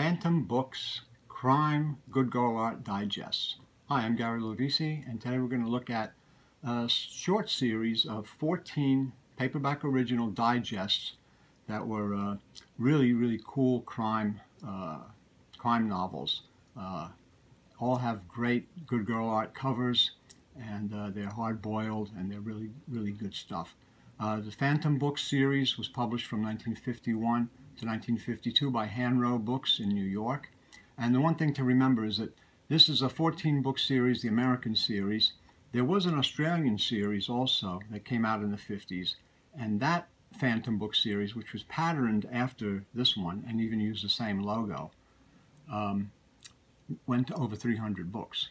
Phantom Books Crime Good Girl Art Digest. Hi, I'm Gary Lovisi, and today we're going to look at a short series of 14 paperback original digests that were really cool crime novels. All have great good girl art covers, and they're hard-boiled, and they're really good stuff. The Phantom Books series was published from 1951 to 1952 by Hanrow Books in New York. And the one thing to remember is that this is a 14-book series, the American series. There was an Australian series also that came out in the 50s, and that Phantom Book series, which was patterned after this one and even used the same logo, went to over 300 books.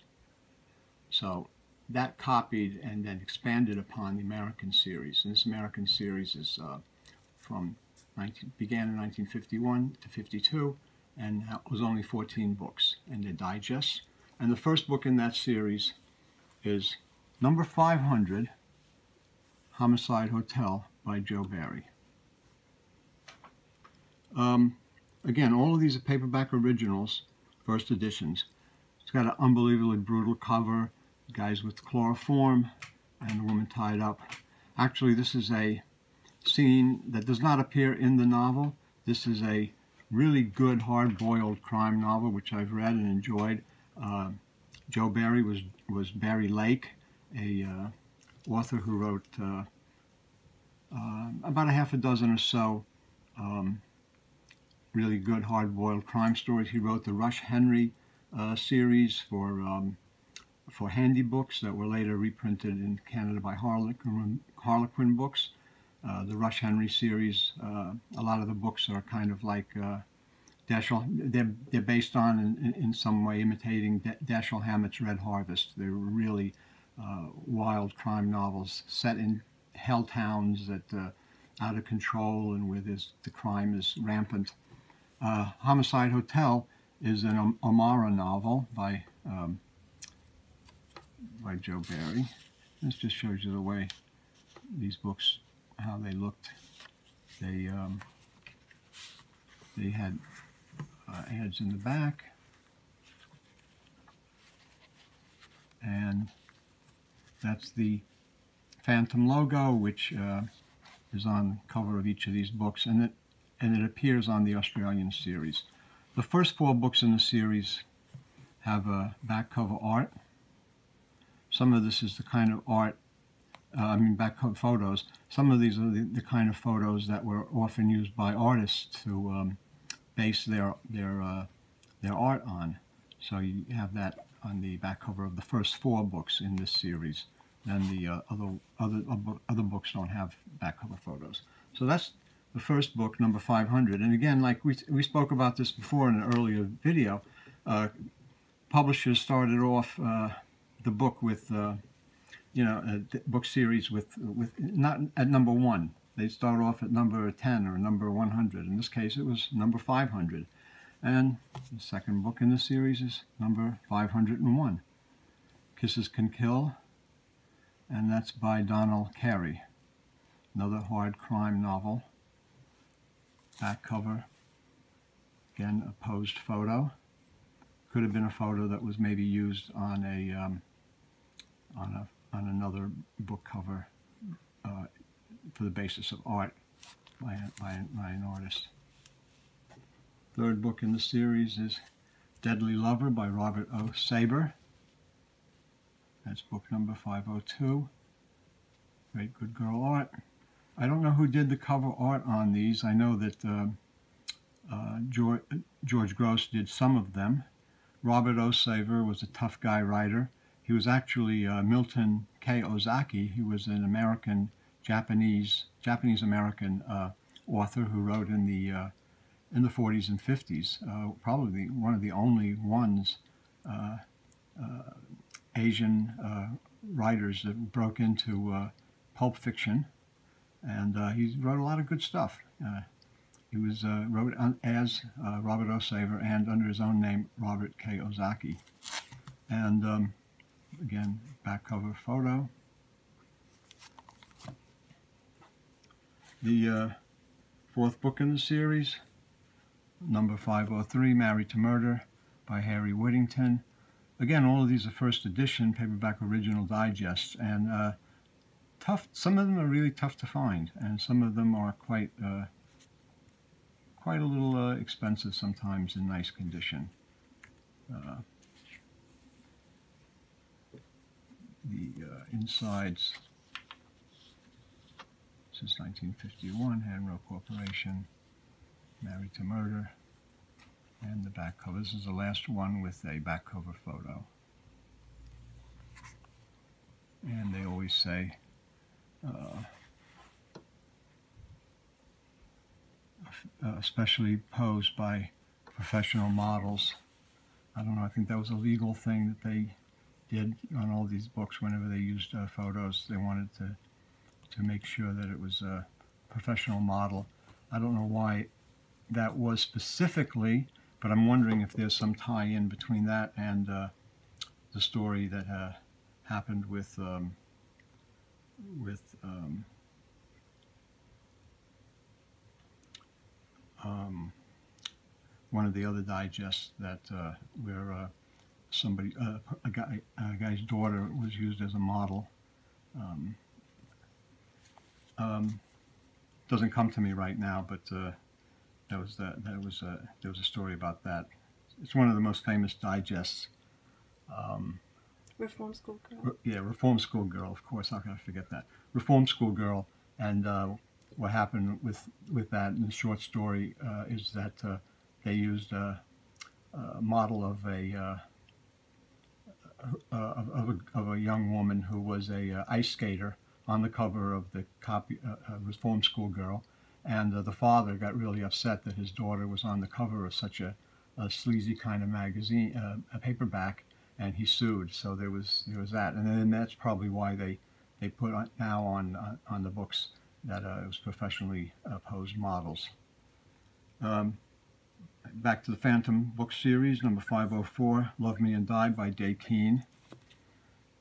So that copied and then expanded upon the American series. And this American series is began in 1951 to 52, and was only 14 books, and they're digests. And the first book in that series is number 500, Homicide Hotel by Joe Barry. Again, all of these are paperback originals, first editions. It's got an unbelievably brutal cover, guys with chloroform, and a woman tied up. Actually, this is a scene that does not appear in the novel. This is a really good hard-boiled crime novel which I've read and enjoyed. Joe Barry was Barry Lake, a author who wrote about a half a dozen or so really good hard-boiled crime stories. He wrote the Rush Henry series for Handy Books that were later reprinted in Canada by Harlequin Books. The Rush Henry series, a lot of the books are kind of like they're based on, in some way, imitating Dashiell Hammett's Red Harvest. They're really wild crime novels set in hell towns that out of control and where the crime is rampant. Homicide Hotel is an O'Mara novel by Joe Barry. This just shows you the way these books, how they looked. They had ads in the back, and that's the Phantom logo, which is on the cover of each of these books, and it appears on the Australian series. The first 4 books in the series have back cover art. Some of this is the kind of art, back cover photos. Some of these are the kind of photos that were often used by artists to base their art on. So you have that on the back cover of the first 4 books in this series. Then the other books don't have back cover photos. So that's the first book, number 500. And again, like we spoke about this before in an earlier video, publishers started off the book with the book series with not at number 1. They start off at number 10 or number 100. In this case, it was number 500. And the second book in the series is number 501, Kisses Can Kill, and that's by Donald Carey. Another hard crime novel. Back cover, again, a posed photo. Could have been a photo that was maybe used on another book cover for the basis of art by an artist. Third book in the series is Deadly Lover by Robert O. Saber. That's book number 502. Great good girl art. I don't know who did the cover art on these. I know that George Grosz did some of them. Robert O. Saber was a tough guy writer. He was actually Milton K. Ozaki. He was an Japanese-American author who wrote in the 40s and 50s. Probably one of the only ones, Asian writers that broke into pulp fiction, and he wrote a lot of good stuff. He was wrote as Robert O. Saber and under his own name, Robert K. Ozaki. And again, back cover photo. The 4th book in the series Number 503, Married to Murder by Harry Whittington. Again, all of these are first edition paperback original digests, and tough. Some of them are really tough to find, and some of them are quite a little expensive sometimes in nice condition. The insides. This is 1951, Hanro Corporation, Married to Murder, and the back cover. This is the last one with a back cover photo. And they always say, especially posed by professional models. I don't know, I think that was a legal thing that they did on all these books. Whenever they used photos, they wanted to make sure that it was a professional model. I don't know why that was specifically, but I'm wondering if there's some tie-in between that and the story that happened with one of the other digests that where somebody, a guy's daughter was used as a model. Doesn't come to me right now, but there was a story about that. It's one of the most famous digests. Reform School Girl. Yeah, Reform School Girl. Of course, how can I forget that? Reform School Girl. And what happened with that in the short story is that they used a model of a young woman who was a ice skater on the cover of the copy, Reform School Girl, and the father got really upset that his daughter was on the cover of such a sleazy kind of magazine, a paperback, and he sued. So there was that, and then that's probably why they put now on the books that it was professionally posed models. Back to the Phantom book series, number 504, Love Me and Die by Day Keane.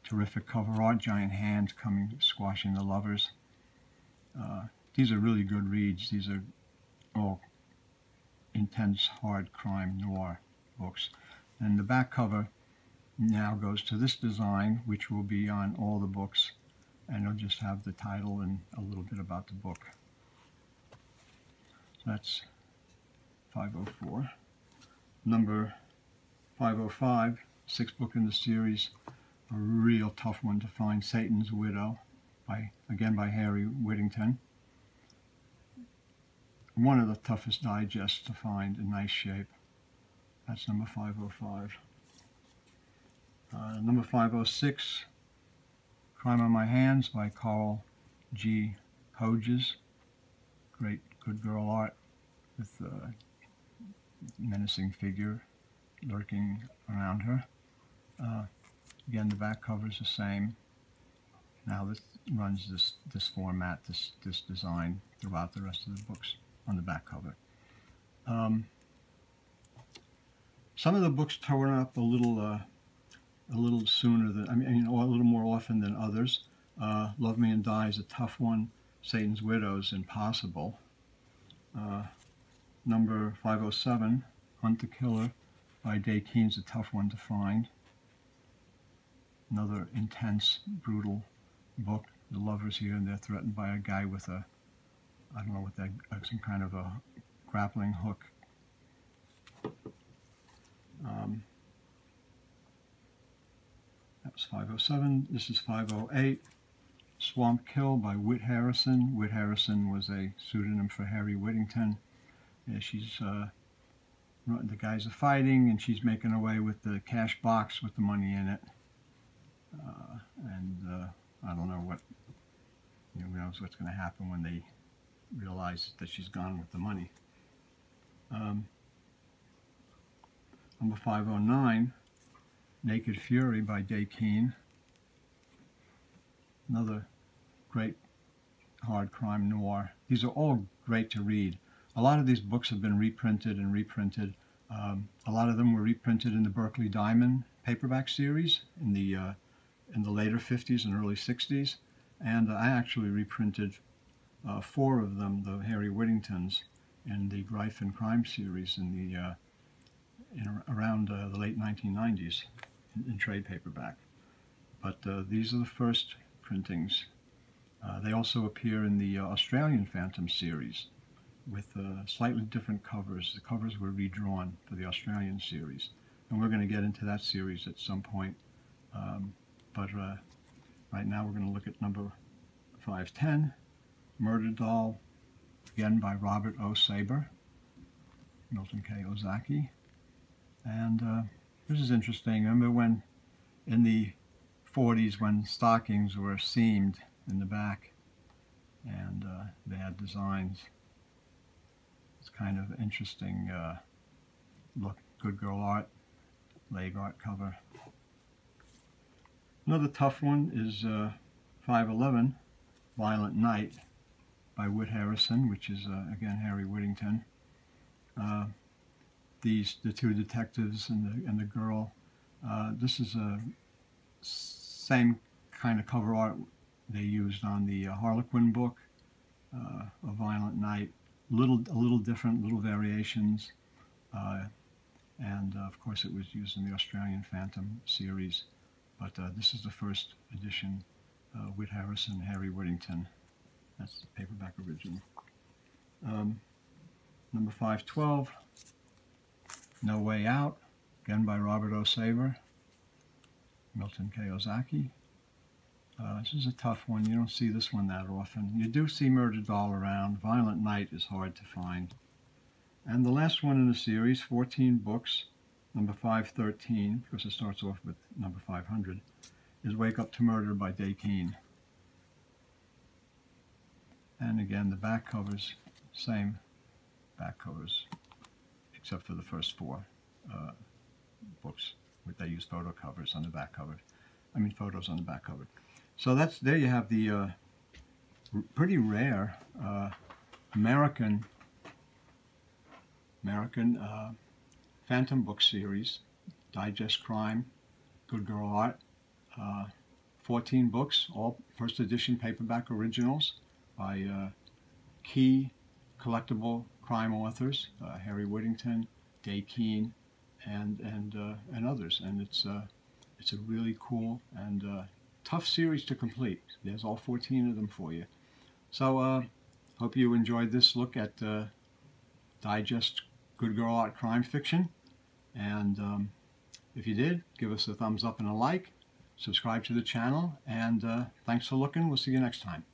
Terrific cover art, giant hand coming, squashing the lovers. These are really good reads. These are all intense, hard crime noir books. And the back cover now goes to this design, which will be on all the books, and it'll just have the title and a little bit about the book. So that's 504. Number 505, sixth book in the series, a real tough one to find, Satan's Widow, again by Harry Whittington. One of the toughest digests to find in nice shape. That's number 505. Number 506, Crime on My Hands by Carl G. Hodges. Great good girl art with a menacing figure lurking around her. Again, the back cover is the same. Now this runs this format, this design throughout the rest of the books on the back cover. Some of the books turn up a little sooner than, or a little more often than others. Love Me and Die is a tough one. Satan's Widow is impossible. Number 507, Hunt the Killer by Day Keane is a tough one to find. Another intense, brutal book. The lovers here, and they're threatened by a guy with a, I don't know what that, some kind of a grappling hook. That was 507. This is 508. Swamp Kill by Whit Harrison. Whit Harrison was a pseudonym for Harry Whittington. Yeah, she's, the guys are fighting, and she's making away with the cash box with the money in it. I don't know what, who knows what's going to happen when they realize that she's gone with the money. Number 509, Naked Fury by Day Keane. Another great hard crime noir. These are all great to read. A lot of these books have been reprinted and reprinted. A lot of them were reprinted in the Berkeley Diamond paperback series in the later 50s and early 60s. And I actually reprinted 4 of them, the Harry Whittingtons, in the Greif and Crime series around the late 1990s in trade paperback. But these are the first printings. They also appear in the Australian Phantom series with slightly different covers. The covers were redrawn for the Australian series, and we're going to get into that series at some point. But right now we're going to look at number 510, Murder Doll, again by Robert O. Saber, Milton K. Ozaki. And this is interesting. Remember when in the 40s when stockings were seamed in the back and they had designs? It's kind of interesting look. Good Girl Art, leg art cover. Another tough one is 511, Violent Night by Whit Harrison, which is again Harry Whittington. The two detectives and the girl. This is a same kind of cover art they used on the Harlequin book, A Violent Night. A little different, little variations, and of course it was used in the Australian Phantom series. But this is the first edition, Whit Harrison, Harry Whittington. That's the paperback original. Number 512, No Way Out, again by Robert O. Saber, Milton K. Ozaki. This is a tough one. You don't see this one that often. You do see Murder Doll around. Violent Night is hard to find. And the last one in the series, 14 books, number 513, because it starts off with number 500, is Wake Up to Murder by Day Keane. And again, the back covers, same back covers, except for the first four books. They use photo covers on the back cover. Photos on the back cover. So there you have the pretty rare American Phantom book series, Digest Crime, Good Girl Art, 14 books, all first edition paperback originals by key collectible crime authors, Harry Whittington, Day Keane, and others. And it's a really cool and tough series to complete. There's all 14 of them for you. So hope you enjoyed this look at Digest Good Girl Art crime fiction. And if you did, give us a thumbs up and a like. Subscribe to the channel. And thanks for looking. We'll see you next time.